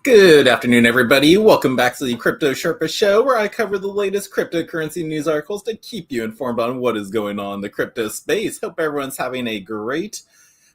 Good afternoon, everybody. Welcome back to the Crypto Sherpa Show, where I cover the latest cryptocurrency news articles to keep you informed on what is going on in the crypto space. Hope everyone's having a great...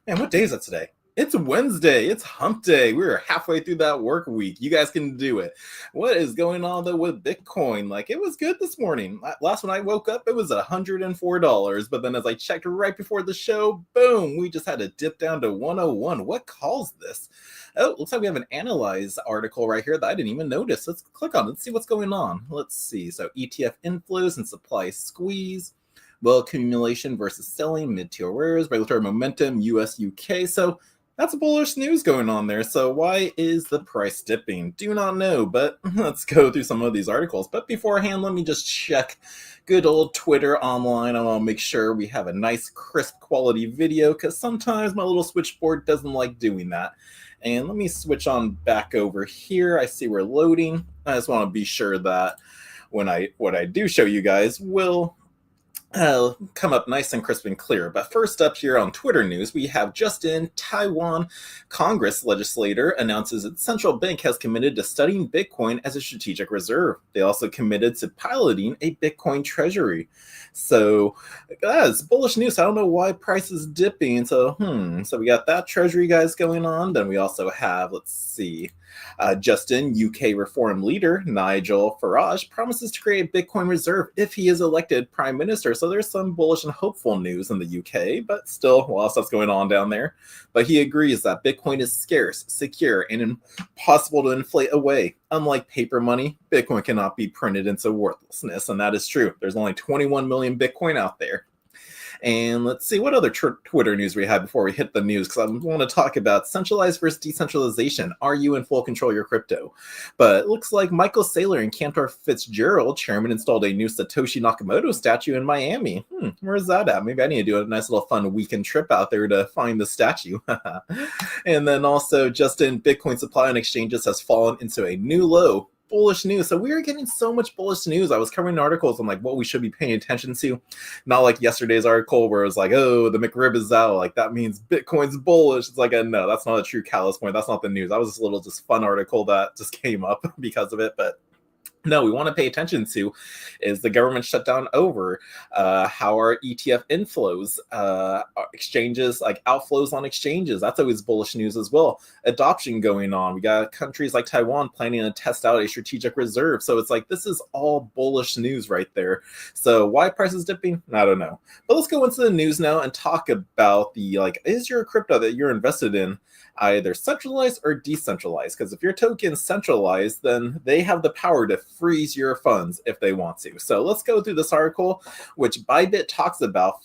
Man, what day is it today? It's Wednesday. It's hump day. We're halfway through that work week. You guys can do it. What is going on, though, with Bitcoin? It was good this morning. Last when I woke up, it was $104. But then as I checked right before the show, boom, we just had to dip down to 101. What caused this? Oh, looks like we have an analyze article right here that I didn't even notice. Let's click on it and see what's going on. Let's see. So ETF inflows and supply squeeze. Well, accumulation versus selling, mid-tier rares, regulatory momentum, US, UK. So that's bullish news going on there. So why is the price dipping? Do not know, but let's go through some of these articles. But beforehand, let me just check good old Twitter online. I want to make sure we have a nice, crisp quality video because sometimes my little switchboard doesn't like doing that. And let me switch on back over here. I see we're loading. I just want to be sure that what I do show you guys will come up nice and crisp and clear. But first up here on Twitter news, we have just in Taiwan Congress legislator announces its central bank has committed to studying Bitcoin as a strategic reserve. They also committed to piloting a Bitcoin treasury. So that's bullish news. I don't know why price is dipping. So we got that treasury guys going on. Then we also have, let's see, Justin, UK reform leader Nigel Farage promises to create a Bitcoin reserve if he is elected prime minister. So there's some bullish and hopeful news in the UK, but still a lot of stuff's going on down there. But he agrees that Bitcoin is scarce, secure, and impossible to inflate away. Unlike paper money, Bitcoin cannot be printed into worthlessness, and that is true. There's only 21 million Bitcoin out there. And let's see what other Twitter news we have before we hit the news, because I want to talk about centralized versus decentralization. Are you in full control of your crypto? But it looks like Michael Saylor and Cantor Fitzgerald, chairman, installed a new Satoshi Nakamoto statue in Miami. Where's that at? Maybe I need to do a nice little fun weekend trip out there to find the statue. And then also, just in Bitcoin supply on exchanges has fallen into a new low. Bullish news. So we are getting so much bullish news. I was covering articles on what we should be paying attention to. Not like yesterday's article where it was oh, the McRib is out. That means Bitcoin's bullish. It's no, that's not a true catalyst point. That's not the news. That was just a little fun article that just came up because of it. But no, we want to pay attention to is the government shutdown over, how are ETF inflows, exchanges, outflows on exchanges. That's always bullish news as well. Adoption going on. We got countries like Taiwan planning to test out a strategic reserve. So it's this is all bullish news right there. So why price is dipping? I don't know. But let's go into the news now and talk about the, is your crypto that you're invested in either centralized or decentralized? Because if your token's centralized, then they have the power to freeze your funds if they want to. So let's go through this article, which Bybit talks about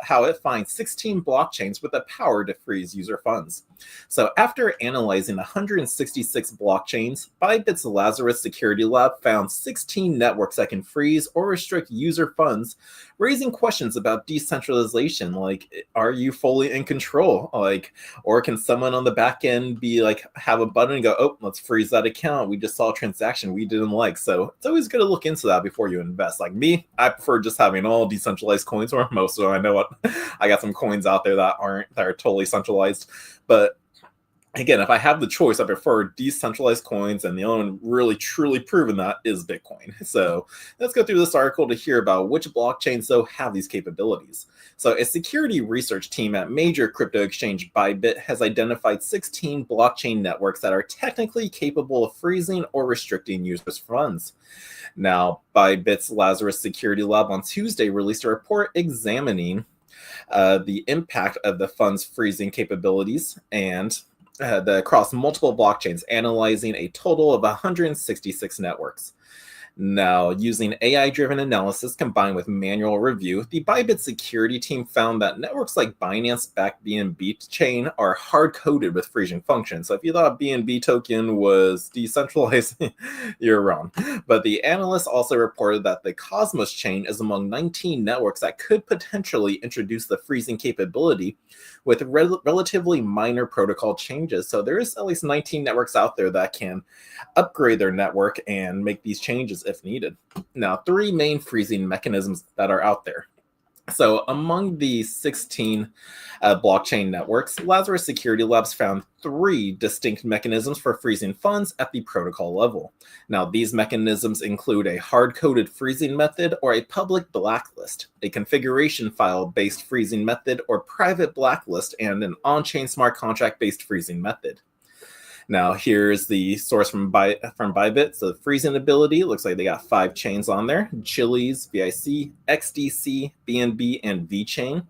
how it finds 16 blockchains with the power to freeze user funds. So after analyzing 166 blockchains, Bybit's Lazarus Security Lab found 16 networks that can freeze or restrict user funds, raising questions about decentralization. Are you fully in control? Or can someone on the back end be have a button and go, oh, let's freeze that account. We just saw a transaction we didn't like. So it's always good to look into that before you invest. Me, I prefer just having all decentralized coins, or most of them. I know what I got some coins out there that are totally centralized. But again, if I have the choice, I prefer decentralized coins, and the only one really truly proven that is Bitcoin. So let's go through this article to hear about which blockchains, though, have these capabilities. So a security research team at major crypto exchange Bybit has identified 16 blockchain networks that are technically capable of freezing or restricting users' funds. Now, Bybit's Lazarus Security Lab on Tuesday released a report examining the impact of the fund's freezing capabilities and across multiple blockchains, analyzing a total of 166 networks. Now, using AI-driven analysis combined with manual review, the Bybit security team found that networks like Binance-backed BNB chain are hard-coded with freezing functions. So if you thought BNB token was decentralized, you're wrong. But the analysts also reported that the Cosmos chain is among 19 networks that could potentially introduce the freezing capability with relatively minor protocol changes. So there is at least 19 networks out there that can upgrade their network and make these changes if needed. Now, three main freezing mechanisms that are out there. So, among the 16 blockchain networks, Lazarus Security Labs found 3 distinct mechanisms for freezing funds at the protocol level. Now, these mechanisms include a hard coded freezing method or a public blacklist, a configuration file based freezing method or private blacklist, and an on chain smart contract based freezing method. Now, here's the source from Bybit. So, the freezing ability looks like they got 5 chains on there: Chiliz, VIC, XDC, BNB, and VChain.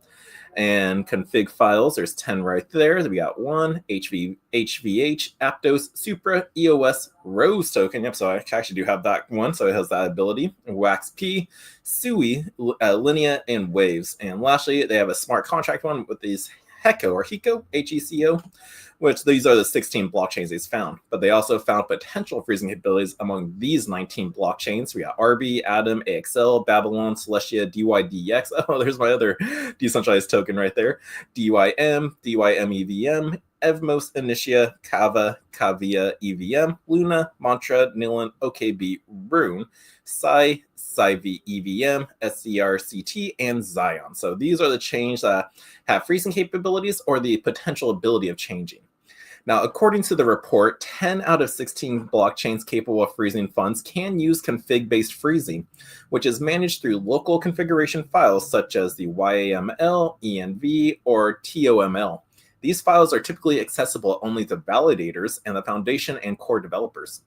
And config files, there's 10 right there. We got 1, HVH, Aptos, Supra, EOS, Rose token. Yep, so I actually do have that one, so it has that ability. WaxP, Sui, Linea, and Waves. And lastly, they have a smart contract one with these Heco, H-E-C-O, which these are the 16 blockchains they found. But they also found potential freezing capabilities among these 19 blockchains. We got RB, Atom, AXL, Babylon, Celestia, DYDX. Oh, there's my other decentralized token right there. DYM, DYMEVM, Evmos, Initia, Kava, Kavia, EVM, Luna, Mantra, Nilan, OKB, Rune, Psi, PsiV, EVM, SCRCT, and Zion. So these are the chains that have freezing capabilities or the potential ability of changing. Now, according to the report, 10 out of 16 blockchains capable of freezing funds can use config-based freezing, which is managed through local configuration files such as the YAML, ENV, or TOML. These files are typically accessible only to validators and the foundation and core developers.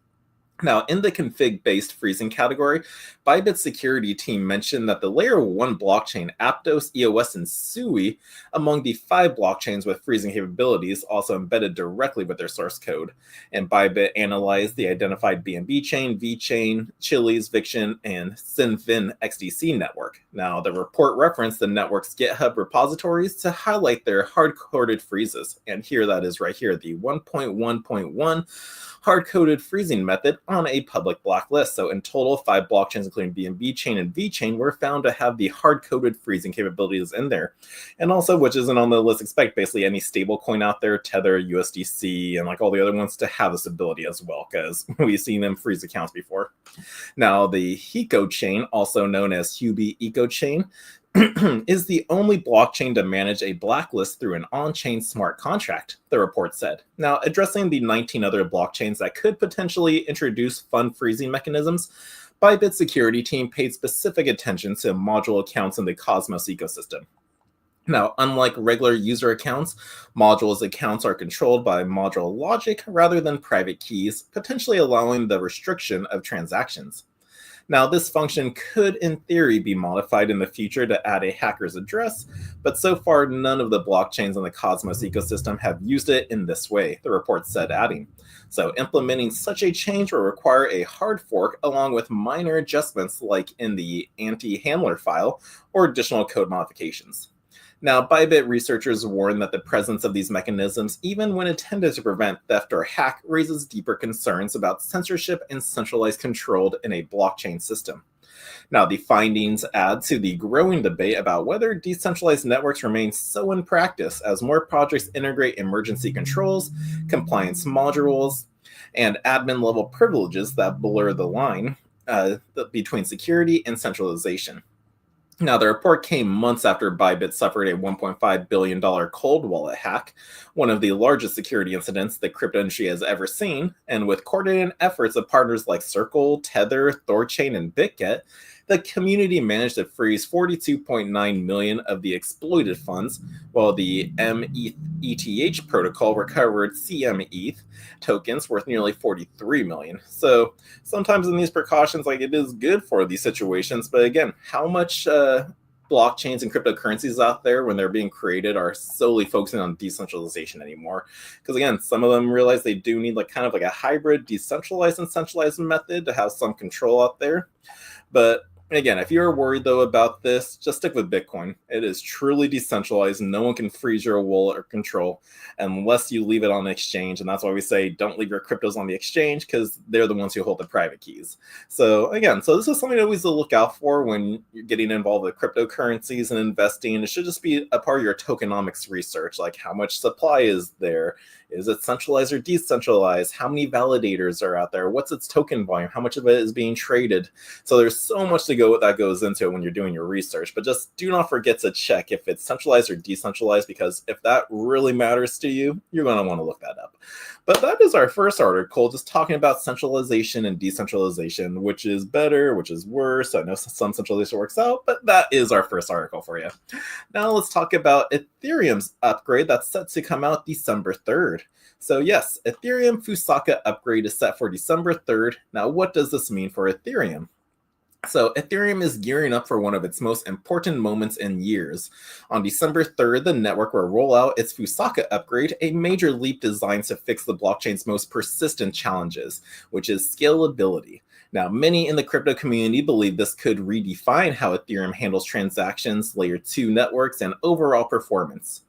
Now, in the config-based freezing category, Bybit's security team mentioned that the layer 1 blockchain, Aptos, EOS, and Sui, among the 5 blockchains with freezing capabilities, also embedded directly with their source code. And Bybit analyzed the identified BNB chain, VChain, Chiliz, Viction, and Sinfin XDC network. Now, the report referenced the network's GitHub repositories to highlight their hard-coded freezes. And here that is right here, the 1.1.1 hard-coded freezing method on a public blacklist. So in total, 5 blockchains, including BNB chain and VChain, were found to have the hard-coded freezing capabilities in there. And also, which isn't on the list, expect basically any stable coin out there, Tether, USDC, and like all the other ones to have this ability as well, because we've seen them freeze accounts before. Now, the Heco chain, also known as Hubi Eco chain, is the only blockchain to manage a blacklist through an on-chain smart contract, the report said. Now, addressing the 19 other blockchains that could potentially introduce fund freezing mechanisms, Bybit's security team paid specific attention to module accounts in the Cosmos ecosystem. Now, unlike regular user accounts, modules accounts are controlled by module logic rather than private keys, potentially allowing the restriction of transactions. Now, this function could, in theory, be modified in the future to add a hacker's address, but so far, none of the blockchains in the Cosmos ecosystem have used it in this way, the report said, adding. So, implementing such a change will require a hard fork along with minor adjustments like in the anti-handler file or additional code modifications. Now, Bybit researchers warn that the presence of these mechanisms, even when intended to prevent theft or hack, raises deeper concerns about censorship and centralized control in a blockchain system. Now, the findings add to the growing debate about whether decentralized networks remain so in practice as more projects integrate emergency controls, compliance modules, and admin-level privileges that blur the line between security and centralization. Now, the report came months after Bybit suffered a $1.5 billion cold wallet hack, one of the largest security incidents the crypto industry has ever seen, and with coordinated efforts of partners like Circle, Tether, Thorchain, and BitGet, the community managed to freeze 42.9 million of the exploited funds, while the METH protocol recovered CMETH tokens worth nearly 43 million. So sometimes in these precautions, like it is good for these situations, but again, how much blockchains and cryptocurrencies out there when they're being created are solely focusing on decentralization anymore? Because again, some of them realize they do need like kind of like a hybrid decentralized and centralized method to have some control out there. But again, if you're worried though about this, just stick with Bitcoin. It is truly decentralized. No one can freeze your wallet or control unless you leave it on the exchange. And that's why we say don't leave your cryptos on the exchange, because they're the ones who hold the private keys. So again, this is something always to look out for when you're getting involved with cryptocurrencies and investing. It should just be a part of your tokenomics research, like how much supply is there? Is it centralized or decentralized? How many validators are out there? What's its token volume? How much of it is being traded? So there's so much to that goes into it when you're doing your research, but just do not forget to check if it's centralized or decentralized, because if that really matters to you, you're going to want to look that up. But that is our first article, just talking about centralization and decentralization, which is better, which is worse. I know some centralization works out, but that is our first article for you. Now let's talk about Ethereum's upgrade that's set to come out December 3rd. So yes, Ethereum Fusaka upgrade is set for December 3rd. Now what does this mean for Ethereum? So Ethereum is gearing up for one of its most important moments in years. On December 3rd, the network will roll out its Fusaka upgrade, a major leap designed to fix the blockchain's most persistent challenges, which is scalability. Now, many in the crypto community believe this could redefine how Ethereum handles transactions, layer 2 networks, and overall performance.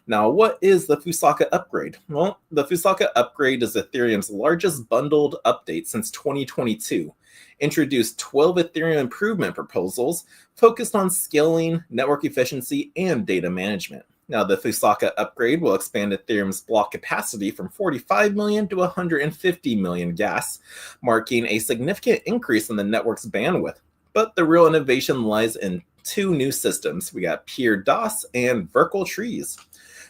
Now, what is the Fusaka upgrade? Well, the Fusaka upgrade is Ethereum's largest bundled update since 2022. Introduced 12 Ethereum improvement proposals focused on scaling, network efficiency, and data management. Now, the Fusaka upgrade will expand Ethereum's block capacity from 45 million to 150 million gas, marking a significant increase in the network's bandwidth. But the real innovation lies in two new systems. We got Pure DOS and Verkle trees.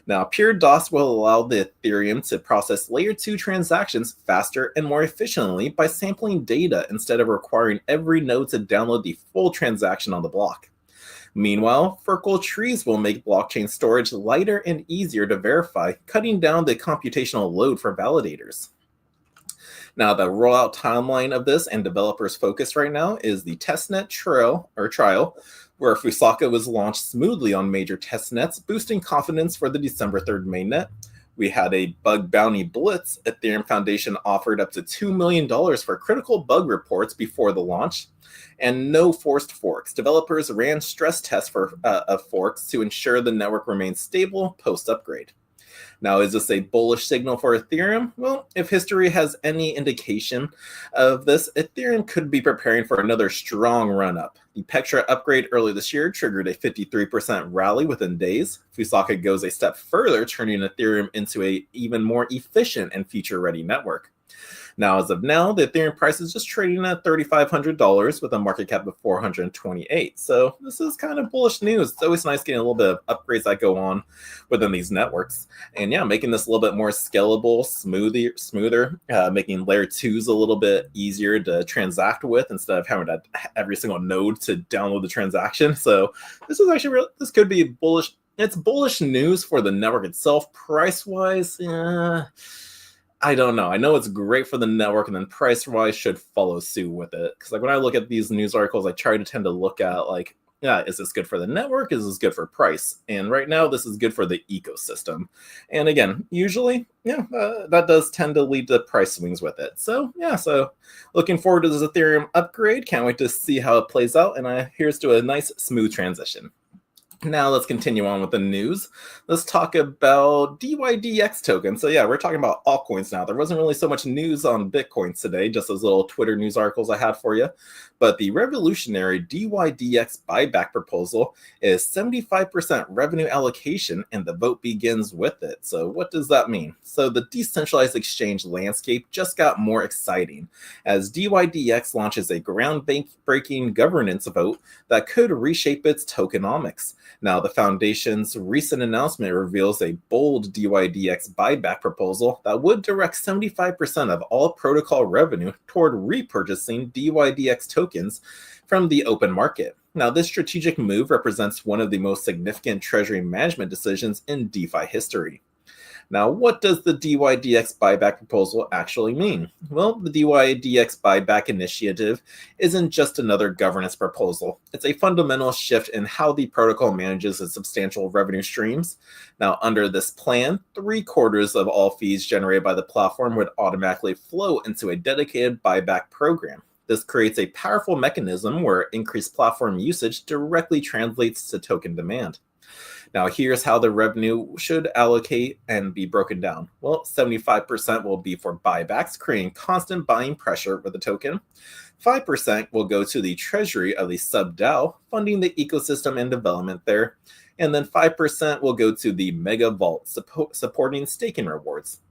Now, Pure DOS will allow the Ethereum to process layer 2 transactions faster and more efficiently by sampling data instead of requiring every node to download the full transaction on the block. Meanwhile, Verkle trees will make blockchain storage lighter and easier to verify, cutting down the computational load for validators. Now, the rollout timeline of this and developers' focus right now is the testnet trial, where Fusaka was launched smoothly on major testnets, boosting confidence for the December 3rd mainnet. We had a bug bounty blitz. Ethereum Foundation offered up to $2 million for critical bug reports before the launch, and no forced forks. Developers ran stress tests of forks to ensure the network remains stable post-upgrade. Now, is this a bullish signal for Ethereum? Well, if history has any indication of this, Ethereum could be preparing for another strong run-up. The Petra upgrade early this year triggered a 53% rally within days. Fusaka goes a step further, turning Ethereum into an even more efficient and future-ready network. Now, as of now, the Ethereum price is just trading at $3,500 with a market cap of $428. So this is kind of bullish news. It's always nice getting a little bit of upgrades that go on within these networks. And yeah, making this a little bit more scalable, smoother, making layer 2s a little bit easier to transact with instead of having every single node to download the transaction. So this is actually this could be bullish. It's bullish news for the network itself. Price-wise, I don't know. I know it's great for the network, and then price-wise should follow suit with it. Because like when I look at these news articles, I tend to look at like, yeah, is this good for the network? Is this good for price? And right now, this is good for the ecosystem. And again, usually, that does tend to lead to price swings with it. So yeah, so looking forward to this Ethereum upgrade. Can't wait to see how it plays out. And here's to a nice, smooth transition. Now let's continue on with the news. Let's talk about DYDX tokens. So yeah, we're talking about altcoins now. There wasn't really so much news on Bitcoin today, just those little Twitter news articles I had for you. But the revolutionary DYDX buyback proposal is 75% revenue allocation, and the vote begins with it. So what does that mean? So the decentralized exchange landscape just got more exciting as DYDX launches a groundbreaking governance vote that could reshape its tokenomics. Now, the Foundation's recent announcement reveals a bold DYDX buyback proposal that would direct 75% of all protocol revenue toward repurchasing DYDX tokens from the open market. Now, this strategic move represents one of the most significant treasury management decisions in DeFi history. Now, what does the DYDX buyback proposal actually mean? Well, the DYDX buyback initiative isn't just another governance proposal. It's a fundamental shift in how the protocol manages its substantial revenue streams. Now, under this plan, 3/4 of all fees generated by the platform would automatically flow into a dedicated buyback program. This creates a powerful mechanism where increased platform usage directly translates to token demand. Now, here's how the revenue should allocate and be broken down. Well, 75% will be for buybacks, creating constant buying pressure with the token. 5% will go to the treasury of the sub-DAO, funding the ecosystem and development there. And then 5% will go to the Mega Vault, supporting staking rewards.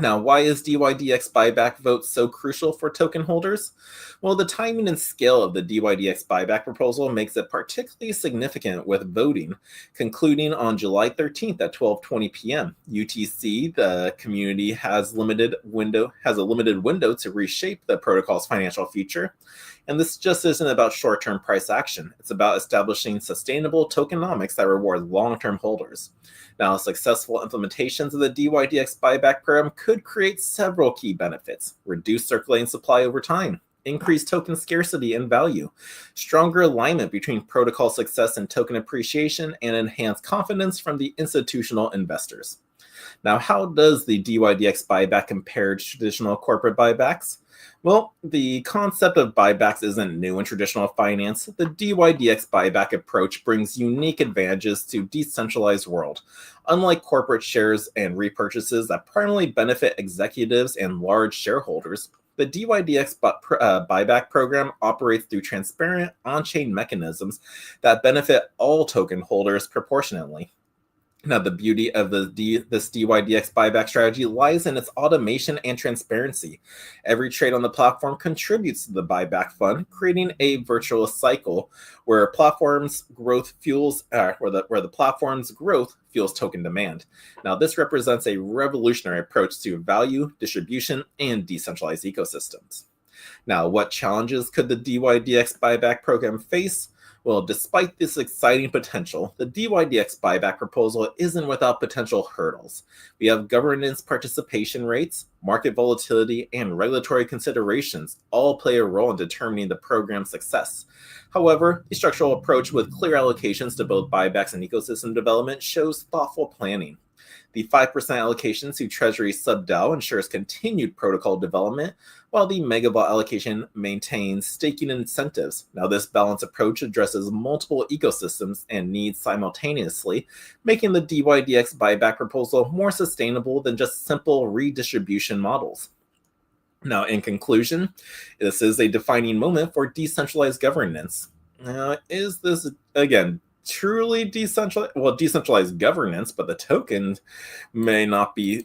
Now, why is DYDX buyback vote so crucial for token holders? Well, the timing and scale of the DYDX buyback proposal makes it particularly significant with voting concluding on July 13th at 12:20 p.m. UTC, the community has a limited window to reshape the protocol's financial future. And this just isn't about short-term price action. It's about establishing sustainable tokenomics that reward long-term holders. Now, successful implementations of the DYDX buyback program could create several key benefits: reduce circulating supply over time, increase token scarcity and value, stronger alignment between protocol success and token appreciation, and enhance confidence from the institutional investors. Now, how does the DYDX buyback compare to traditional corporate buybacks? Well, the concept of buybacks isn't new in traditional finance. The DYDX buyback approach brings unique advantages to decentralized world. Unlike corporate shares and repurchases that primarily benefit executives and large shareholders, the DYDX buyback program operates through transparent on-chain mechanisms that benefit all token holders proportionately. Now, the beauty of this DYDX buyback strategy lies in its automation and transparency. Every trade on the platform contributes to the buyback fund, creating a virtuous cycle where the platform's growth fuels token demand. Now, this represents a revolutionary approach to value, distribution, and decentralized ecosystems. Now, what challenges could the DYDX buyback program face? Well, despite this exciting potential, the DYDX buyback proposal isn't without potential hurdles. We have governance participation rates, market volatility, and regulatory considerations all play a role in determining the program's success. However, the structural approach with clear allocations to both buybacks and ecosystem development shows thoughtful planning. The 5% allocation to Treasury sub-DAO ensures continued protocol development, while the megawatt allocation maintains staking incentives. Now, this balanced approach addresses multiple ecosystems and needs simultaneously, making the DYDX buyback proposal more sustainable than just simple redistribution models. Now, in conclusion, this is a defining moment for decentralized governance. Now, is this, again, truly decentralized governance, but the token may not be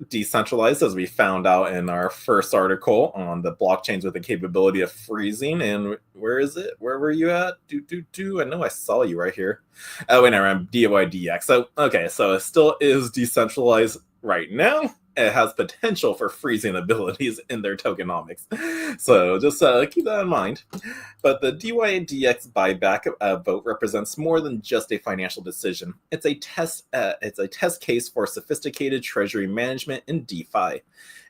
decentralized, as we found out in our first article on the blockchains with the capability of freezing. And where is it? Where were you at? I know I saw you right here. Oh, wait, I'm DYDX. So, okay, so it still is decentralized right now. It has potential for freezing abilities in their tokenomics. So just keep that in mind. But the DYDX buyback vote represents more than just a financial decision. It's a test case for sophisticated treasury management in DeFi.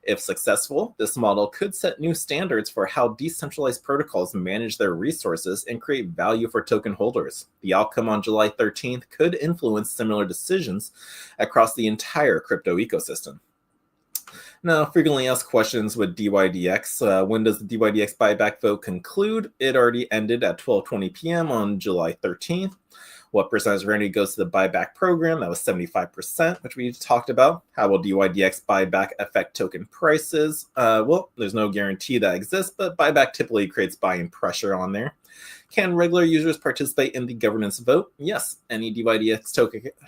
If successful, this model could set new standards for how decentralized protocols manage their resources and create value for token holders. The outcome on July 13th could influence similar decisions across the entire crypto ecosystem. Now, frequently asked questions with DYDX. When does the DYDX buyback vote conclude? It already ended at 12:20 p.m. on July 13th. What percentage of revenue goes to the buyback program? That was 75%, which we talked about. How will DYDX buyback affect token prices? Well, there's no guarantee that exists, but buyback typically creates buying pressure on there. Can regular users participate in the governance vote? Yes, any DYDX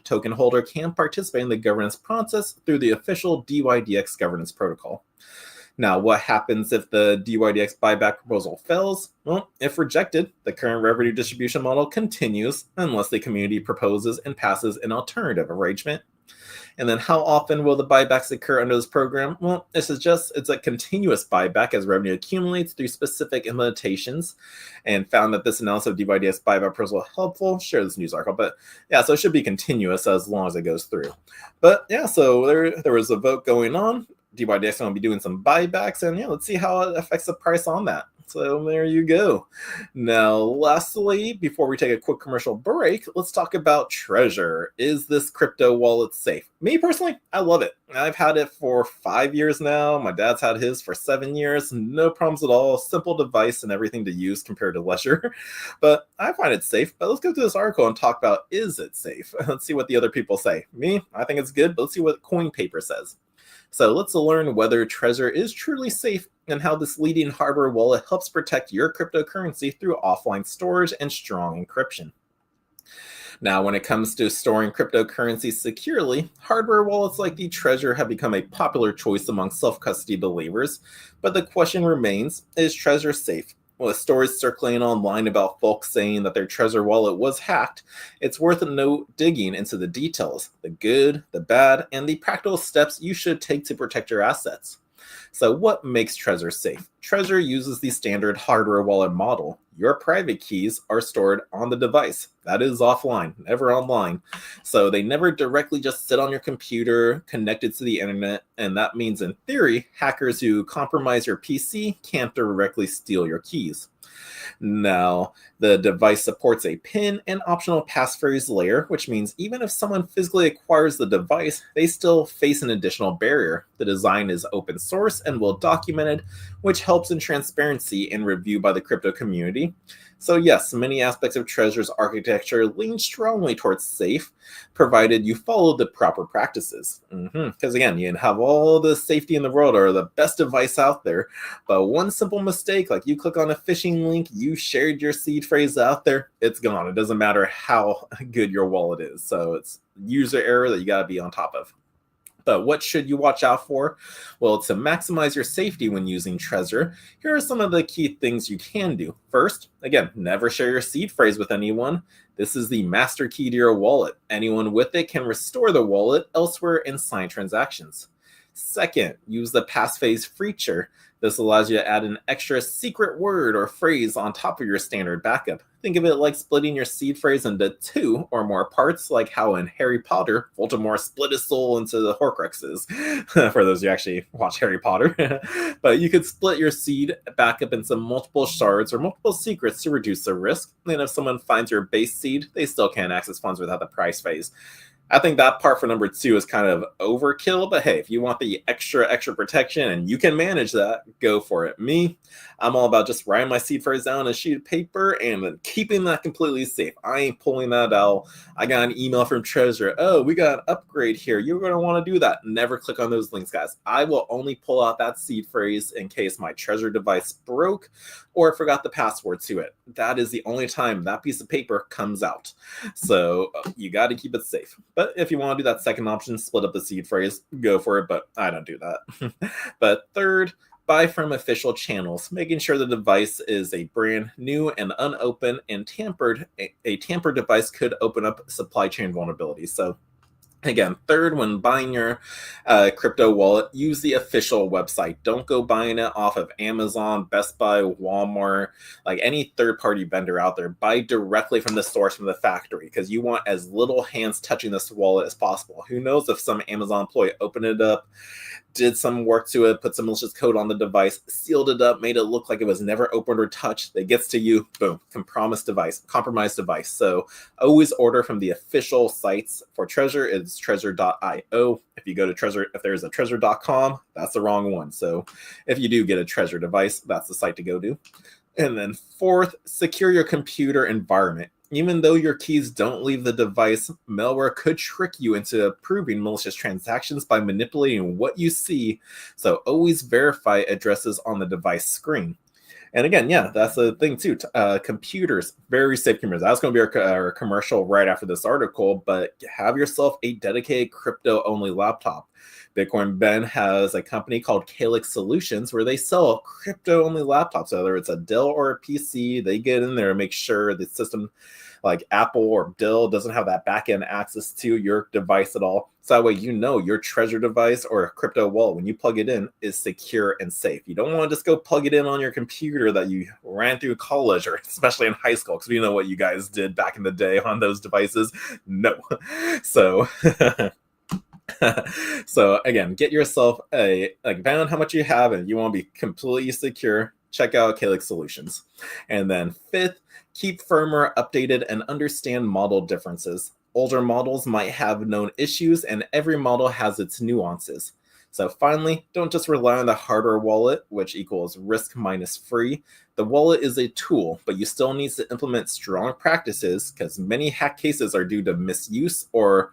token holder can participate in the governance process through the official DYDX governance protocol. Now, what happens if the DYDX buyback proposal fails? Well, if rejected, the current revenue distribution model continues unless the community proposes and passes an alternative arrangement. And then how often will the buybacks occur under this program? Well, it's a continuous buyback as revenue accumulates through specific implementations, and found that this analysis of DYDX buyback proposal helpful. Share this news article, but yeah, so it should be continuous as long as it goes through. But yeah, so there was a vote going on. DYDX going to be doing some buybacks, and yeah, let's see how it affects the price on that. So there you go. Now, lastly, before we take a quick commercial break, let's talk about Trezor. Is this crypto wallet safe? Me personally, I love it. I've had it for 5 years now. My dad's had his for 7 years. No problems at all. Simple device and everything to use compared to Ledger. But I find it safe. But let's go through this article and talk about, is it safe? Let's see what the other people say. Me, I think it's good, but let's see what CoinPaper says. So let's learn whether Trezor is truly safe and how this leading hardware wallet helps protect your cryptocurrency through offline storage and strong encryption. Now, when it comes to storing cryptocurrency securely, hardware wallets like the Trezor have become a popular choice among self-custody believers. But the question remains, is Trezor safe? With stories circulating online about folks saying that their Trezor wallet was hacked, it's worth digging into the details, the good, the bad, and the practical steps you should take to protect your assets. So, what makes Trezor safe? Trezor uses the standard hardware wallet model. Your private keys are stored on the device. That is offline, never online. So, they never directly just sit on your computer connected to the internet. And that means, in theory, hackers who compromise your PC can't directly steal your keys. Now, the device supports a PIN and optional passphrase layer, which means even if someone physically acquires the device, they still face an additional barrier. The design is open source and well documented, which helps in transparency and review by the crypto community. So yes, many aspects of Trezor's architecture lean strongly towards safe, provided you follow the proper practices. Because again, you can have all the safety in the world or the best device out there, but one simple mistake, like you click on a phishing link, you shared your seed phrase out there, it's gone. It doesn't matter how good your wallet is. So it's user error that you got to be on top of. But what should you watch out for? Well, to maximize your safety when using Trezor, here are some of the key things you can do. First, again, never share your seed phrase with anyone. This is the master key to your wallet. Anyone with it can restore the wallet elsewhere and sign transactions. Second, use the passphrase feature. This allows you to add an extra secret word or phrase on top of your standard backup. Think of it like splitting your seed phrase into 2 or more parts, like how in Harry Potter, Voldemort split his soul into the Horcruxes, for those who actually watch Harry Potter. But you could split your seed backup into multiple shards or multiple secrets to reduce the risk. And if someone finds your base seed, they still can't access funds without the price phase. I think that part for number 2 is kind of overkill, but hey, if you want the extra protection and you can manage that, go for it. Me, I'm all about just writing my seed phrase down on a sheet of paper and then keeping that completely safe. I ain't pulling that out. I got an email from Trezor. Oh, we got an upgrade here. You're going to want to do that. Never click on those links, guys. I will only pull out that seed phrase in case my Trezor device broke or forgot the password to it. That is the only time that piece of paper comes out. So you got to keep it safe. But if you want to do that second option, split up the seed phrase, go for it, but I don't do that. But third, buy from official channels, making sure the device is a brand new and unopened and tampered. A tampered device could open up supply chain vulnerabilities. So again, third, when buying your crypto wallet, use the official website. Don't go buying it off of Amazon, Best Buy, Walmart, like any third-party vendor out there. Buy directly from the source, from the factory, because you want as little hands touching this wallet as possible. Who knows if some Amazon employee opened it up, did some work to it, put some malicious code on the device, sealed it up, made it look like it was never opened or touched. It gets to you, boom, compromised device. So always order from the official sites. For Trezor, it's Trezor.io. If you go to Trezor, if there's a Trezor.com, that's the wrong one. So if you do get a Trezor device, that's the site to go to. And then fourth, secure your computer environment. Even though your keys don't leave the device, malware could trick you into approving malicious transactions by manipulating what you see. So always verify addresses on the device screen. And again, yeah, that's the thing too. Computers, very safe computers. That's going to be our commercial right after this article, but have yourself a dedicated crypto-only laptop. Bitcoin Ben has a company called Calyx Solutions where they sell crypto-only laptops. Whether it's a Dell or a PC, they get in there and make sure the system, like Apple or Dell, doesn't have that back-end access to your device at all. So that way you know your Trezor device or a crypto wallet, when you plug it in, is secure and safe. You don't want to just go plug it in on your computer that you ran through college or especially in high school, because we know what you guys did back in the day on those devices. No. So... So again, get yourself depending on how much you have and you want to be completely secure, check out Calyx Solutions. And then fifth, keep firmware updated and understand model differences. Older models might have known issues and every model has its nuances. So finally, don't just rely on the hardware wallet, which equals risk minus free. The wallet is a tool, but you still need to implement strong practices because many hack cases are due to misuse or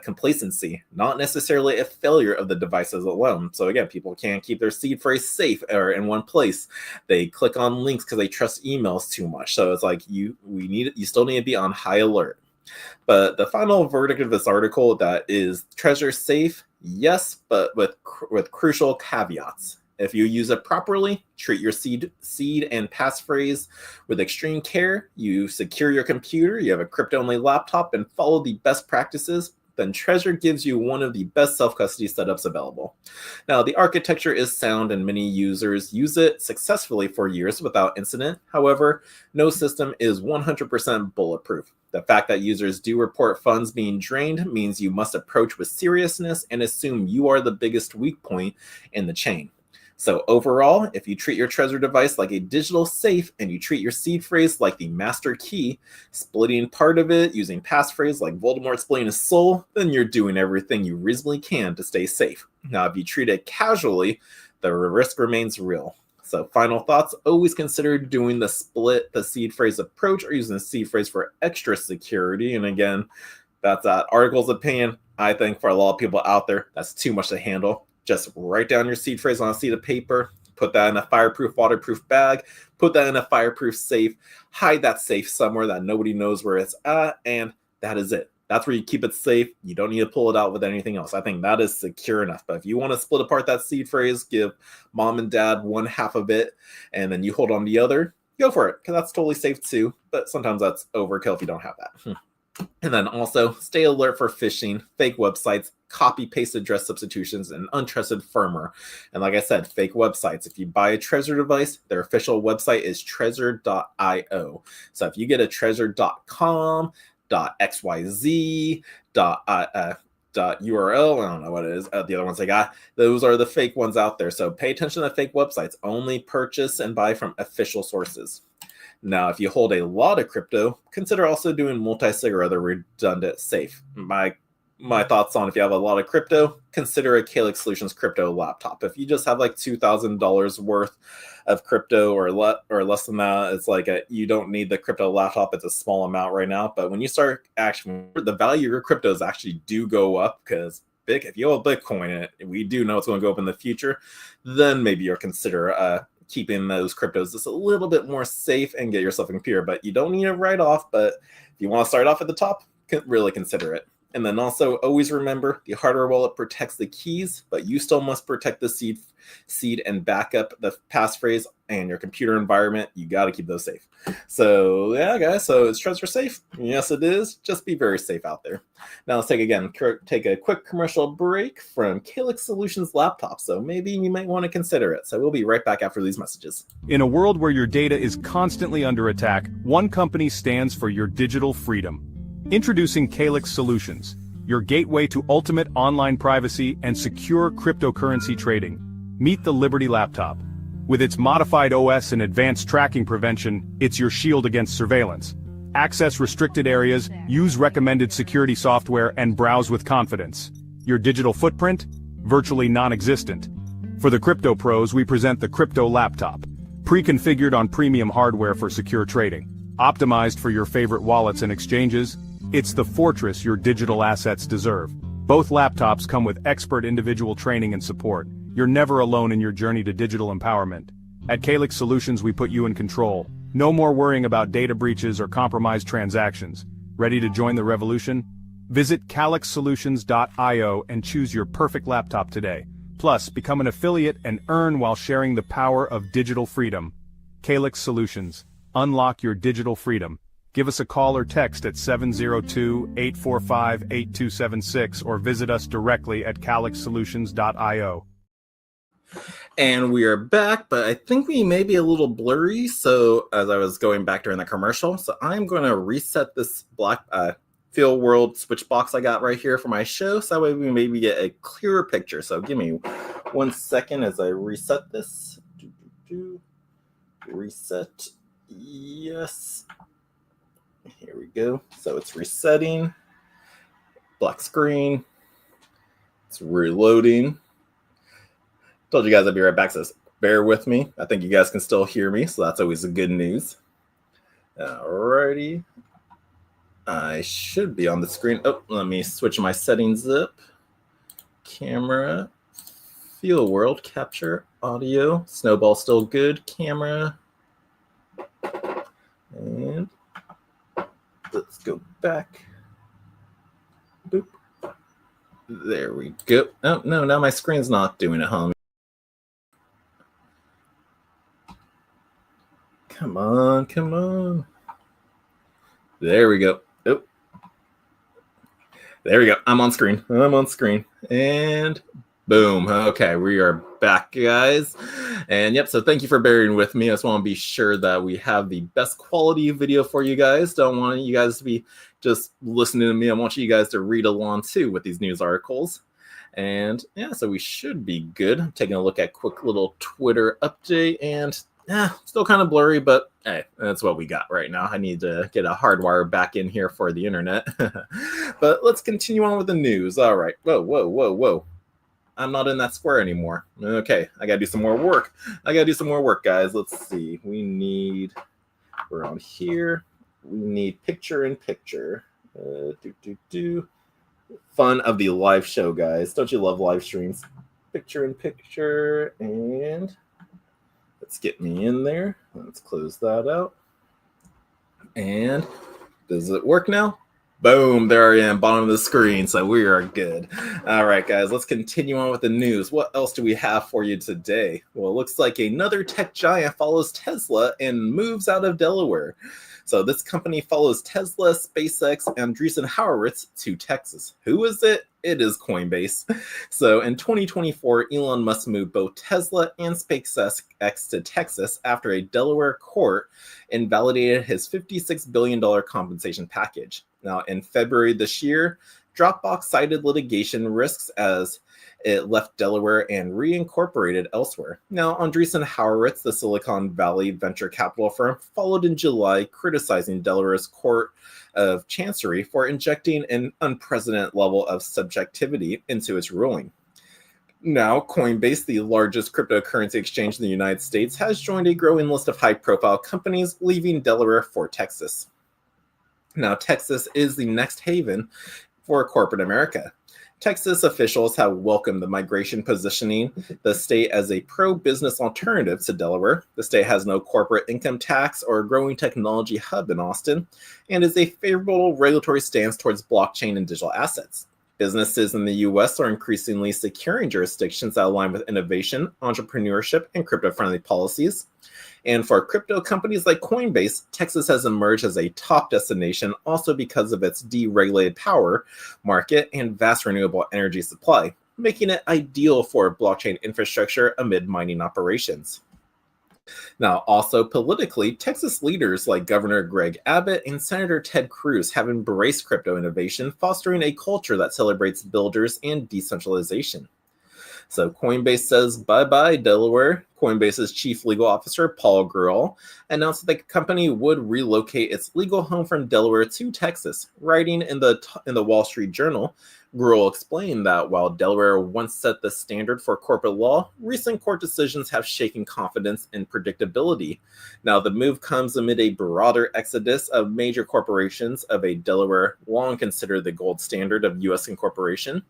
complacency, not necessarily a failure of the devices alone. So again, people can't keep their seed phrase safe or in one place. They click on links because they trust emails too much. So it's like you still need to be on high alert. But the final verdict of this article, that is Trezor safe, yes, but with crucial caveats. If you use it properly, treat your seed and passphrase with extreme care, you secure your computer, you have a crypto-only laptop, and follow the best practices, then Trezor gives you one of the best self-custody setups available. Now, the architecture is sound and many users use it successfully for years without incident. However, no system is 100% bulletproof. The fact that users do report funds being drained means you must approach with seriousness and assume you are the biggest weak point in the chain. So overall, if you treat your Trezor device like a digital safe and you treat your seed phrase like the master key, splitting part of it using passphrase like Voldemort splitting his soul, then you're doing everything you reasonably can to stay safe. Now, if you treat it casually, the risk remains real. So final thoughts, always consider doing the split the seed phrase approach or using the seed phrase for extra security. And again, that's that article's opinion. I think for a lot of people out there, that's too much to handle. Just write down your seed phrase on a sheet of paper, put that in a fireproof, waterproof bag, put that in a fireproof safe, hide that safe somewhere that nobody knows where it's at, and that is it. That's where you keep it safe. You don't need to pull it out with anything else. I think that is secure enough. But if you want to split apart that seed phrase, give mom and dad one half of it, and then you hold on the other, go for it, because that's totally safe too. But sometimes that's overkill if you don't have that. And then also stay alert for phishing, fake websites, copy-paste address substitutions, and untrusted firmware. And like I said, fake websites. If you buy a Trezor device, their official website is trezor.io. So if you get a trezor.com, .xyz, .url, I don't know what it is, the other ones I got, those are the fake ones out there. So pay attention to fake websites. Only purchase and buy from official sources. Now, if you hold a lot of crypto, consider also doing multi-sig or other redundant safe. My thoughts on if you have a lot of crypto, consider a Calyx Solutions crypto laptop. If you just have like $2,000 worth of crypto or less than that, it's like you don't need the crypto laptop. It's a small amount right now. But when you start actually, the value of your cryptos actually do go up because if you owe Bitcoin, we do know it's going to go up in the future, then maybe you'll consider keeping those cryptos just a little bit more safe and get yourself a computer. But you don't need a write-off. But if you want to start off at the top, really consider it. And then also always remember the hardware wallet protects the keys, but you still must protect the seed and backup the passphrase and your computer environment. You got to keep those safe. So yeah, guys, so is Trezor safe? Yes, it is. Just be very safe out there. Now let's take a quick commercial break from Calyx Solutions laptop. So maybe you might want to consider it. So we'll be right back after these messages. In a world where your data is constantly under attack, one company stands for your digital freedom. Introducing Calyx Solutions, your gateway to ultimate online privacy and secure cryptocurrency trading. Meet the Liberty Laptop. With its modified OS and advanced tracking prevention, it's your shield against surveillance. Access restricted areas, use recommended security software, and browse with confidence. Your digital footprint? Virtually non-existent. For the crypto pros, we present the Crypto Laptop. Pre-configured on premium hardware for secure trading. Optimized for your favorite wallets and exchanges. It's the fortress your digital assets deserve. Both laptops come with expert individual training and support. You're never alone in your journey to digital empowerment. At Calyx Solutions, we put you in control. No more worrying about data breaches or compromised transactions. Ready to join the revolution? Visit calyxsolutions.io and choose your perfect laptop today. Plus, become an affiliate and earn while sharing the power of digital freedom. Calyx Solutions. Unlock your digital freedom. Give us a call or text at 702-845-8276 or visit us directly at calyxsolutions.io. And we are back, but I think we may be a little blurry. So as I was going back during the commercial, so I'm going to reset this black Feel World switch box I got right here for my show. So that way we maybe get a clearer picture. So give me 1 second as I reset this. Reset. Yes. Here we go. So it's resetting. Black screen. It's reloading. Told you guys I'd be right back, so bear with me. I think you guys can still hear me, so that's always the good news. Alrighty. I should be on the screen. Oh, let me switch my settings up. Camera. Feel World. Capture. Audio. Snowball still good. Camera. And let's go back. Boop. There we go. Oh, no, now my screen's not doing it, huh? Come on, come on. There we go. Oh. There we go. I'm on screen. And boom. Okay, we are back, guys. And yep, so thank you for bearing with me. I just want to be sure that we have the best quality video for you guys. Don't want you guys to be just listening to me. I want you guys to read along too with these news articles. And yeah, so we should be good. I'm taking a look at quick little Twitter update, and still kind of blurry, but hey, that's what we got right now. I need to get a hardwire back in here for the internet. But let's continue on with the news. All right. Whoa. I'm not in that square anymore. Okay, I gotta do some more work. Guys. Let's see. We're on here. We need picture in picture. Fun of the live show, guys. Don't you love live streams? Picture in picture, and let's get me in there. Let's close that out. And does it work now? Boom, there I am, bottom of the screen, so we are good. All right, guys, let's continue on with the news. What else do we have for you today? Well, it looks like another tech giant follows Tesla and moves out of Delaware. So this company follows Tesla, SpaceX, and Andreessen Horowitz to Texas. Who is it? It is Coinbase. So in 2024, Elon Musk moved both Tesla and SpaceX to Texas after a Delaware court invalidated his $56 billion compensation package. Now, in February this year, Dropbox cited litigation risks as it left Delaware and reincorporated elsewhere. Now, Andreessen Horowitz, the Silicon Valley venture capital firm, followed in July, criticizing Delaware's Court of Chancery for injecting an unprecedented level of subjectivity into its ruling. Now, Coinbase, the largest cryptocurrency exchange in the United States, has joined a growing list of high-profile companies leaving Delaware for Texas. Now, Texas is the next haven for corporate America. Texas officials have welcomed the migration, positioning the state as a pro-business alternative to Delaware. The state has no corporate income tax or a growing technology hub in Austin, and is a favorable regulatory stance towards blockchain and digital assets. Businesses in the U.S. are increasingly securing jurisdictions that align with innovation, entrepreneurship, and crypto-friendly policies. And for crypto companies like Coinbase, Texas has emerged as a top destination also because of its deregulated power market and vast renewable energy supply, making it ideal for blockchain infrastructure amid mining operations. Now, also politically, Texas leaders like Governor Greg Abbott and Senator Ted Cruz have embraced crypto innovation, fostering a culture that celebrates builders and decentralization. So Coinbase says bye-bye, Delaware. Coinbase's chief legal officer, Paul Grewal, announced that the company would relocate its legal home from Delaware to Texas. Writing in the Wall Street Journal, Grewal explained that while Delaware once set the standard for corporate law, recent court decisions have shaken confidence and predictability. Now, the move comes amid a broader exodus of major corporations of a Delaware long considered the gold standard of U.S. incorporation.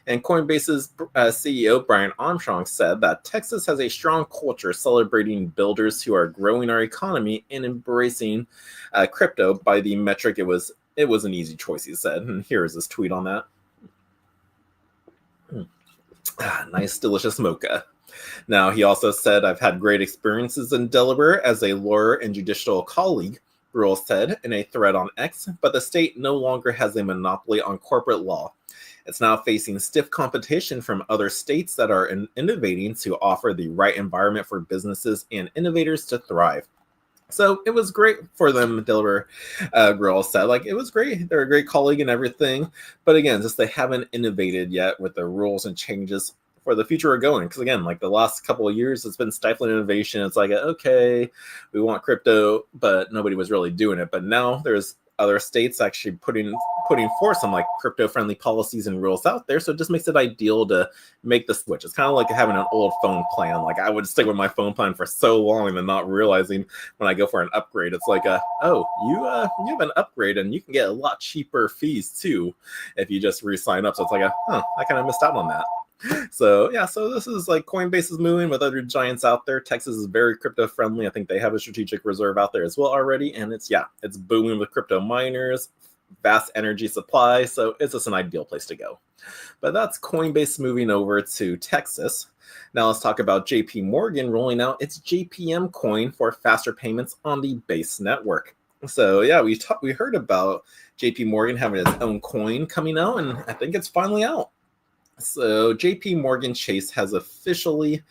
And Coinbase's CEO, Brian Armstrong, said that Texas has a strong culture celebrating builders who are growing our economy and embracing crypto. By the metric, it was an easy choice, he said. And here is his tweet on that. Nice, delicious mocha. Now, he also said, I've had great experiences in Delaware as a lawyer and judicial colleague, Grewal said in a thread on X, but the state no longer has a monopoly on corporate law. It's now facing stiff competition from other states that are innovating to offer the right environment for businesses and innovators to thrive. So it was great for them, Delaware, Grewal said. Like, it was great. They're a great colleague and everything. But again, just they haven't innovated yet with the rules and changes for the future are going. Because again, like the last couple of years, it's been stifling innovation. It's like, okay, we want crypto, but nobody was really doing it. But now there's other states actually putting forth some like crypto-friendly policies and rules out there. So it just makes it ideal to make the switch. It's kind of like having an old phone plan. Like I would stick with my phone plan for so long and then not realizing when I go for an upgrade, it's like, you have an upgrade and you can get a lot cheaper fees too if you just re-sign up. So it's like, I kind of missed out on that. So yeah, so this is like Coinbase is moving with other giants out there. Texas is very crypto friendly. I think they have a strategic reserve out there as well already, and it's booming with crypto miners, vast energy supply, so it's just an ideal place to go. But that's Coinbase moving over to Texas. Now let's talk about JP Morgan rolling out its JPM coin for faster payments on the Base network. So yeah, we heard about JP Morgan having its own coin coming out, and I think it's finally out. So JP Morgan Chase has officially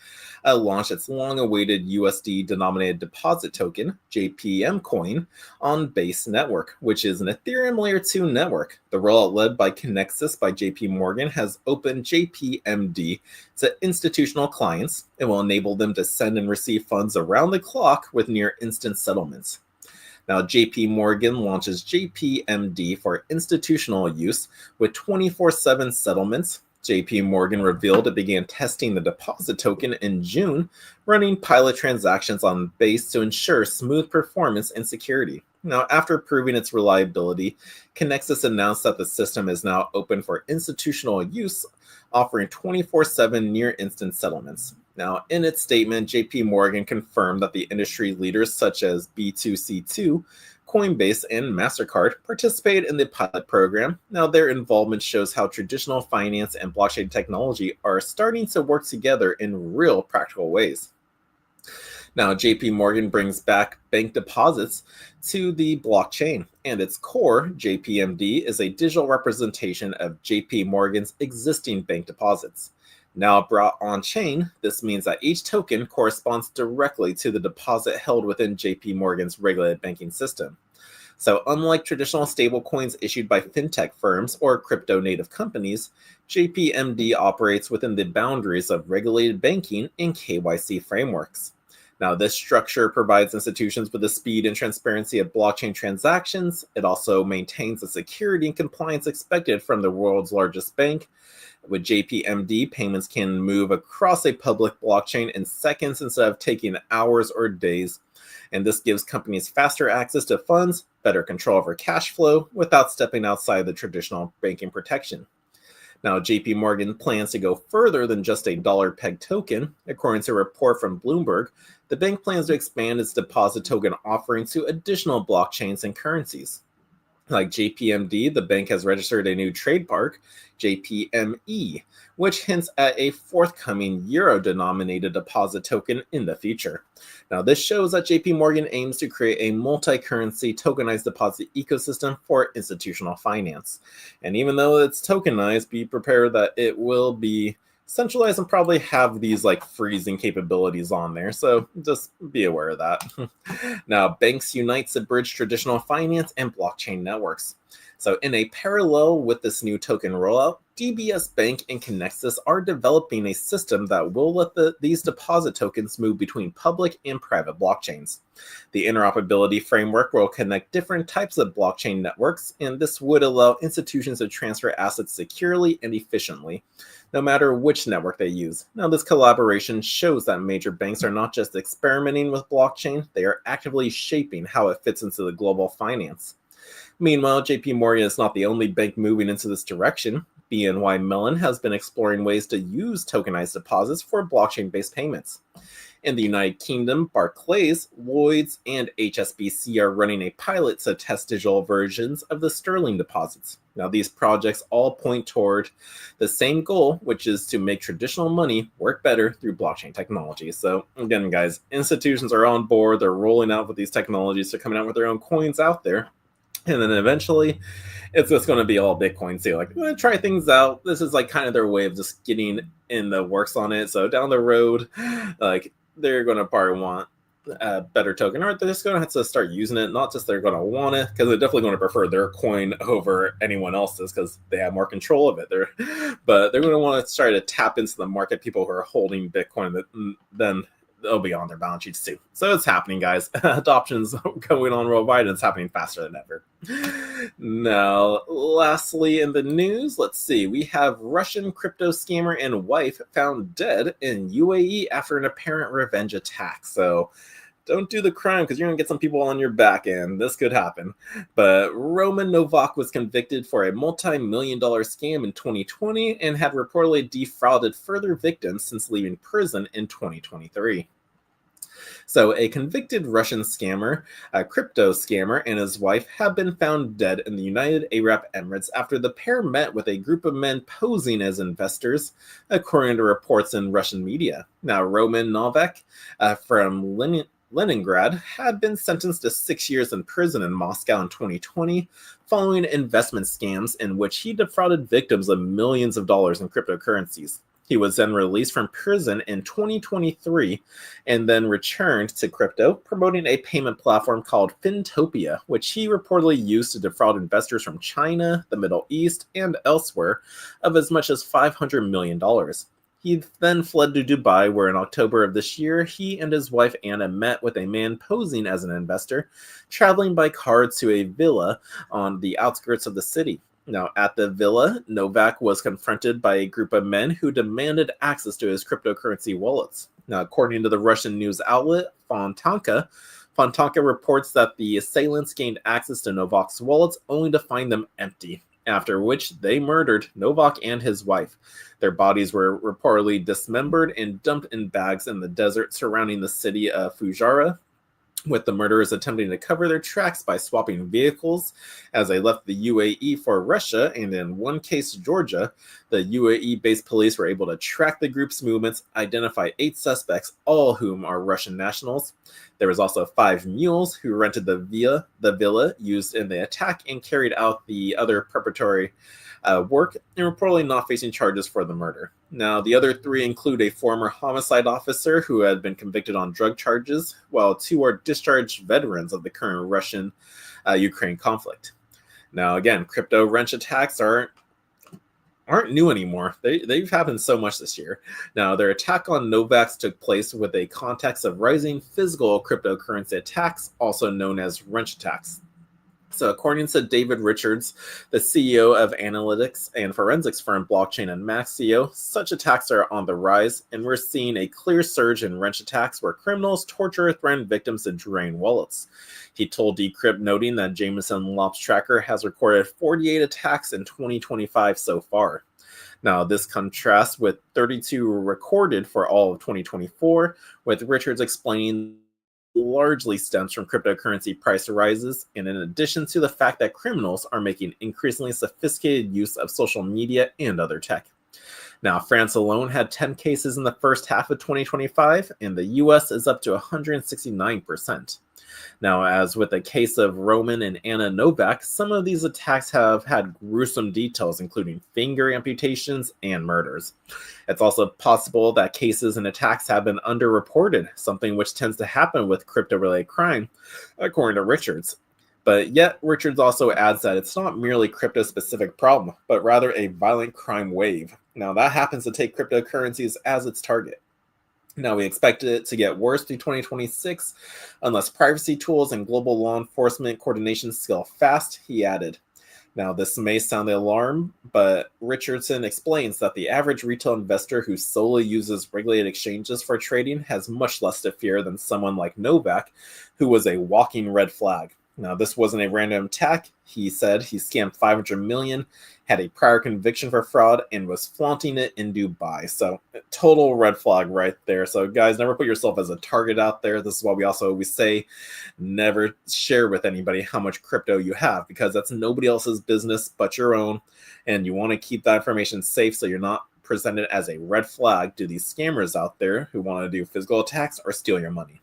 launched its long-awaited USD-denominated deposit token, JPM coin, on Base Network, which is an Ethereum Layer 2 network. The rollout led by Connexus by JP Morgan has opened JPMD to institutional clients. It will enable them to send and receive funds around the clock with near-instant settlements. Now, JP Morgan launches JPMD for institutional use with 24/7 settlements. JP Morgan revealed it began testing the deposit token in June, running pilot transactions on Base to ensure smooth performance and security. Now, after proving its reliability, Connexus announced that the system is now open for institutional use, offering 24/7 near-instant settlements. Now, in its statement, JP Morgan confirmed that the industry leaders such as B2C2, Coinbase, and MasterCard participated in the pilot program. Now, their involvement shows how traditional finance and blockchain technology are starting to work together in real practical ways. Now, JP Morgan brings back bank deposits to the blockchain, and its core, JPMD, is a digital representation of JP Morgan's existing bank deposits. Now brought on-chain, this means that each token corresponds directly to the deposit held within JP Morgan's regulated banking system. So unlike traditional stablecoins issued by fintech firms or crypto-native companies, JPMD operates within the boundaries of regulated banking and KYC frameworks. Now, this structure provides institutions with the speed and transparency of blockchain transactions. It also maintains the security and compliance expected from the world's largest bank. With JPMD, payments can move across a public blockchain in seconds instead of taking hours or days. And this gives companies faster access to funds, better control over cash flow, without stepping outside the traditional banking protection. Now, JP Morgan plans to go further than just a dollar-pegged token. According to a report from Bloomberg, the bank plans to expand its deposit token offering to additional blockchains and currencies. Like JPMD, the bank has registered a new trademark, JPME, which hints at a forthcoming euro-denominated deposit token in the future. Now, this shows that JP Morgan aims to create a multi-currency tokenized deposit ecosystem for institutional finance. And even though it's tokenized, be prepared that it will be centralized and probably have these like freezing capabilities on there. So just be aware of that. Now, banks unite to bridge traditional finance and blockchain networks. So in a parallel with this new token rollout, DBS Bank and Connexus are developing a system that will let these deposit tokens move between public and private blockchains. The interoperability framework will connect different types of blockchain networks, and this would allow institutions to transfer assets securely and efficiently, no matter which network they use. Now, this collaboration shows that major banks are not just experimenting with blockchain, they are actively shaping how it fits into the global finance. Meanwhile, JP Morgan is not the only bank moving into this direction. BNY Mellon has been exploring ways to use tokenized deposits for blockchain-based payments. In the United Kingdom, Barclays, Lloyds, and HSBC are running a pilot to test digital versions of the sterling deposits. Now, these projects all point toward the same goal, which is to make traditional money work better through blockchain technology. So again, guys, institutions are on board. They're rolling out with these technologies. They're coming out with their own coins out there. And then eventually, it's just going to be all Bitcoin too. Like, we're going to try things out. This is like kind of their way of just getting in the works on it. So down the road, like, they're going to probably want a better token, or they're just going to have to start using it. Not just they're going to want it, because they're definitely going to prefer their coin over anyone else's because they have more control of it. But they're going to want to try to tap into the market, people who are holding Bitcoin, that then they'll be on their balance sheets too. So it's happening, guys. Adoption's going on worldwide, and it's happening faster than ever. Now, lastly in the news, let's see. We have Russian crypto scammer and wife found dead in UAE after an apparent revenge attack. So don't do the crime, because you're going to get some people on your back, and this could happen. But Roman Novak was convicted for a multi-million-dollar scam in 2020 and had reportedly defrauded further victims since leaving prison in 2023. So, a convicted Russian scammer, a crypto scammer, and his wife have been found dead in the United Arab Emirates after the pair met with a group of men posing as investors, according to reports in Russian media. Now, Roman Novak from Leningrad had been sentenced to 6 years in prison in Moscow in 2020 following investment scams in which he defrauded victims of millions of dollars in cryptocurrencies. He was then released from prison in 2023 and then returned to crypto, promoting a payment platform called Fintopia, which he reportedly used to defraud investors from China, the Middle East, and elsewhere of as much as $500 million. He then fled to Dubai, where in October of this year, he and his wife Anna met with a man posing as an investor, traveling by car to a villa on the outskirts of the city. Now, at the villa, Novak was confronted by a group of men who demanded access to his cryptocurrency wallets. Now, according to the Russian news outlet Fontanka reports that the assailants gained access to Novak's wallets only to find them empty, after which they murdered Novak and his wife. Their bodies were reportedly dismembered and dumped in bags in the desert surrounding the city of Fujara, with the murderers attempting to cover their tracks by swapping vehicles as they left the UAE for Russia, and in one case, Georgia, the UAE-based police were able to track the group's movements, identify 8 suspects, all whom are Russian nationals. There was also 5 mules who rented the villa used in the attack and carried out the other preparatory work, and reportedly not facing charges for the murder. Now, the other 3 include a former homicide officer who had been convicted on drug charges, while 2 are discharged veterans of the current Russian-Ukraine conflict. Now, again, crypto wrench attacks aren't new anymore. They've happened so much this year. Now, their attack on Novak's took place with a context of rising physical cryptocurrency attacks, also known as wrench attacks. So according to David Richards, the CEO of analytics and forensics firm Blockchain and Maxio, such attacks are on the rise, and we're seeing a clear surge in wrench attacks where criminals torture or threaten victims to drain wallets. He told Decrypt, noting that Jameson Lops Tracker has recorded 48 attacks in 2025 so far. Now, this contrasts with 32 recorded for all of 2024, with Richards explaining largely stems from cryptocurrency price rises, and in addition to the fact that criminals are making increasingly sophisticated use of social media and other tech. Now, France alone had 10 cases in the first half of 2025, and the US is up to 169%. Now, as with the case of Roman and Anna Novak, some of these attacks have had gruesome details, including finger amputations and murders. It's also possible that cases and attacks have been underreported, something which tends to happen with crypto-related crime, according to Richards. But yet, Richards also adds that it's not merely crypto-specific problem, but rather a violent crime wave. Now, that happens to take cryptocurrencies as its target. Now, we expect it to get worse through 2026 unless privacy tools and global law enforcement coordination scale fast, he added. Now, this may sound the alarm, but Richardson explains that the average retail investor who solely uses regulated exchanges for trading has much less to fear than someone like Novak, who was a walking red flag. Now, this wasn't a random attack. He said he scammed $500 million, had a prior conviction for fraud, and was flaunting it in Dubai. So, total red flag right there. So, guys, never put yourself as a target out there. This is why we also always say never share with anybody how much crypto you have, because that's nobody else's business but your own. And you want to keep that information safe so you're not presented as a red flag to these scammers out there who want to do physical attacks or steal your money.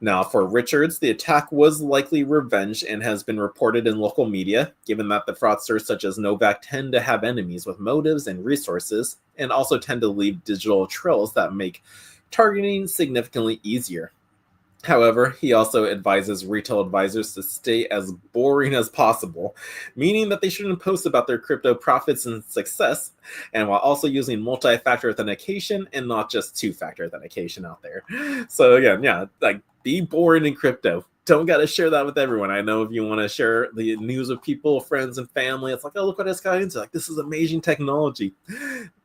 Now, for Richards, the attack was likely revenge and has been reported in local media, given that the fraudsters such as Novak tend to have enemies with motives and resources, and also tend to leave digital trails that make targeting significantly easier. However, he also advises retail advisors to stay as boring as possible, meaning that they shouldn't post about their crypto profits and success, and while also using multi-factor authentication and not just two-factor authentication out there. So again, yeah, like be boring in crypto. Don't got to share that with everyone. I know if you want to share the news with people, friends, and family, it's like, oh, look what this guy into. Like, this is amazing technology.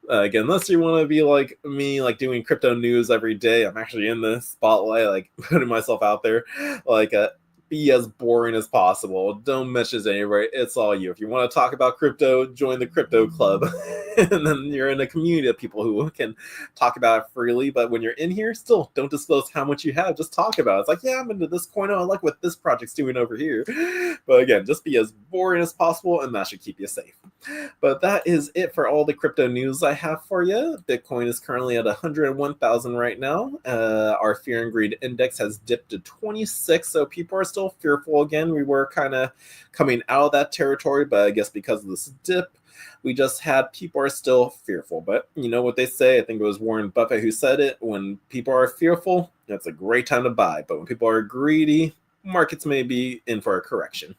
Again, unless you want to be like me, like doing crypto news every day, I'm actually in the spotlight, like putting myself out there. Like, be as boring as possible. Don't message anybody. It's all you. If you want to talk about crypto, join the crypto club. And then you're in a community of people who can talk about it freely. But when you're in here, still don't disclose how much you have. Just talk about it. It's like, yeah, I'm into this coin. Oh, I like what this project's doing over here. But again, just be as boring as possible, and that should keep you safe. But that is it for all the crypto news I have for you. Bitcoin is currently at 101,000 right now. Our fear and greed index has dipped to 26, so people are still fearful again. We were kind of coming out of that territory, but I guess because of this dip, we just had people are still fearful. But you know what they say, I think it was Warren Buffett who said it, when people are fearful, that's a great time to buy. But when people are greedy, markets may be in for a correction.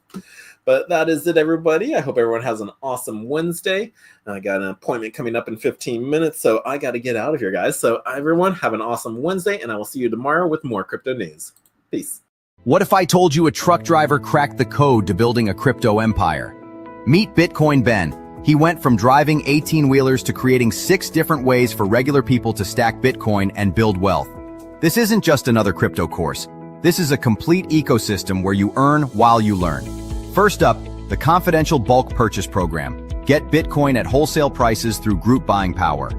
But that is it, everybody. I hope everyone has an awesome Wednesday. I got an appointment coming up in 15 minutes, so I got to get out of here, guys. So everyone, have an awesome Wednesday, and I will see you tomorrow with more crypto news. Peace. What if I told you a truck driver cracked the code to building a crypto empire? Meet Bitcoin Ben. He went from driving 18-wheelers to creating 6 different ways for regular people to stack Bitcoin and build wealth. This isn't just another crypto course. This is a complete ecosystem where you earn while you learn. First up, the confidential bulk purchase program. Get Bitcoin at wholesale prices through group buying power.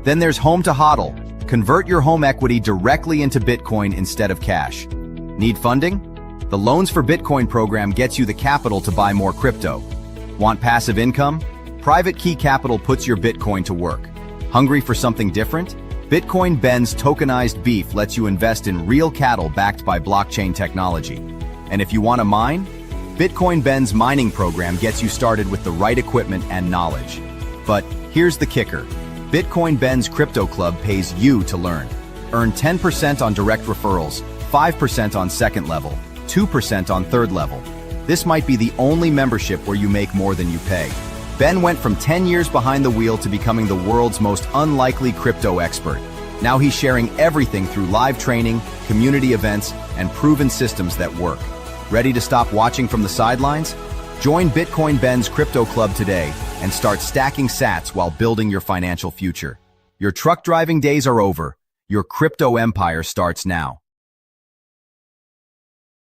Then there's Home to HODL. Convert your home equity directly into Bitcoin instead of cash. Need funding? The Loans for Bitcoin program gets you the capital to buy more crypto. Want passive income? Private Key Capital puts your Bitcoin to work. Hungry for something different? Bitcoin Ben's tokenized beef lets you invest in real cattle backed by blockchain technology. And if you want to mine? Bitcoin Ben's mining program gets you started with the right equipment and knowledge. But here's the kicker. Bitcoin Ben's Crypto Club pays you to learn. Earn 10% on direct referrals, 5% on second level, 2% on third level. This might be the only membership where you make more than you pay. Ben went from 10 years behind the wheel to becoming the world's most unlikely crypto expert. Now he's sharing everything through live training, community events, and proven systems that work. Ready to stop watching from the sidelines? Join Bitcoin Ben's Crypto Club today and start stacking sats while building your financial future. Your truck driving days are over. Your crypto empire starts now.